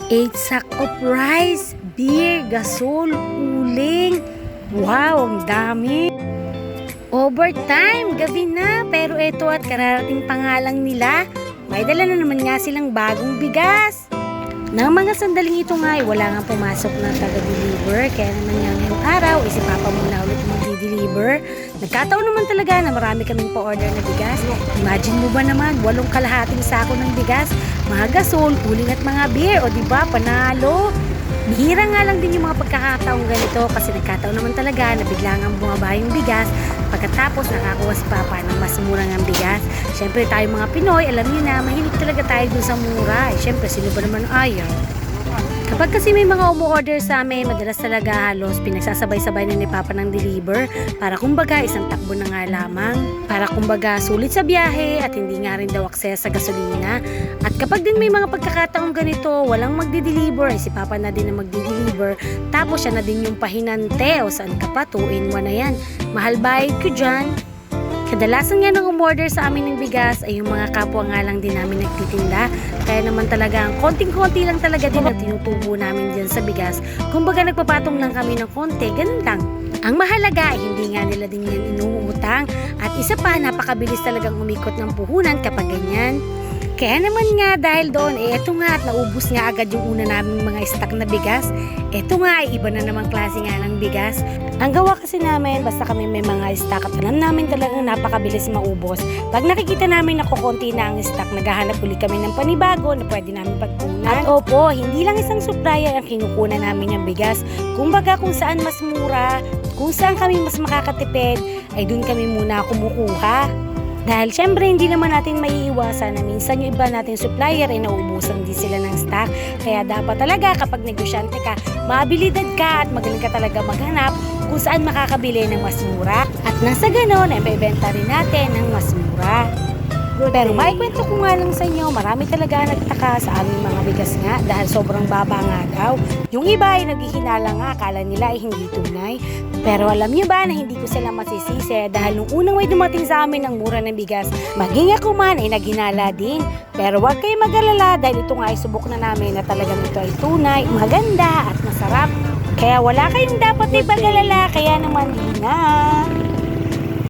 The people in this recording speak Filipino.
8 sack of rice, beer, gasol, uling. Wow, ang dami. Overtime, gabi na. Pero eto at kararating pa nga lang nila. May dala na naman nga silang bagong bigas. Nang mga sandaling ito nga ay wala nga pumasok na taga-deliver. Kaya naman nga ngayong araw, si Papa muna ulit mag-deliver. Nagkataon naman talaga na marami kaming pa-order na bigas. Imagine mo ba naman, 8 kalahating sako ng bigas, mga gasol, uling at mga beer. O diba, panalo. Bihira nga lang din yung mga pagkakataong ganito kasi nagkataon naman talaga na biglang ang bumaba yung bigas pagkatapos nakakuha si Papa ng mas murang ang bigas. Siyempre tayo mga Pinoy, alam niyo na, mahilig talaga tayo dun sa mura. Siyempre, sino ba naman ayaw? Kapag kasi may mga umu-order sa amin, madalas talaga halos pinagsasabay-sabay na ni Papa ng deliver para kumbaga isang takbo na nga lamang. Para kumbaga sulit sa biyahe at hindi nga rin daw akses sa gasolina. At kapag din may mga pagkakataong ganito, walang magdi-deliver, si Papa na din na magdi-deliver. Tapos siya na din yung pahinante o saan ka pa, 2-in-1 na yan. Mahal bayad ko dyan. Kadalasan nga nang umorder sa amin ng bigas ay yung mga kapwa nga lang din namin nagtitinda. Kaya naman talaga, konting-konti lang talaga din ang tinutubo namin dyan sa bigas. Kumbaga nagpapatong lang kami ng konti, ganun lang. Ang mahalaga ay hindi nga nila din yan inuutang. At isa pa, napakabilis talagang umikot ng puhunan kapag ganyan. Kaya naman nga dahil doon, eto nga at naubos nga agad yung una naming mga stock na bigas. Eto nga ay iba na namang klase nga ng bigas. Ang gawa kasi namin, basta kami may mga stock at alam namin talagang napakabilis maubos. Pag nakikita namin na kukunti na ang stock, naghahanap ulit kami ng panibago na pwede namin pagkunan. At opo, hindi lang isang supplier ang kinukunan namin yung bigas. Kumbaga kung saan mas mura, kung saan kami mas makakatipid, ay dun kami muna kumukuha. Dahil syempre hindi naman natin maiiwasan na minsan yung iba nating supplier ay nauubusan din sila ng stock. Kaya dapat talaga kapag negosyante ka, maabilidad ka at magaling ka talaga maghanap kung saan makakabili ng mas mura. At nasa ganon ay maibenta rin natin ng mas mura. Pero maikwento ko nga lang sa inyo, marami talaga nagtaka sa aming mga bigas nga dahil sobrang baba nga daw. Yung iba ay naghihinala nga, akala nila ay hindi tunay. Pero alam niyo ba na hindi ko sila masisisi dahil nung unang may dumating sa amin ng mura ng bigas, maging ako man ay naghinala din. Pero huwag kayo mag-alala dahil ito nga ay subok na namin na talagang ito ay tunay, maganda at masarap. Kaya wala kayong dapat ipag-alala, kaya naman di na.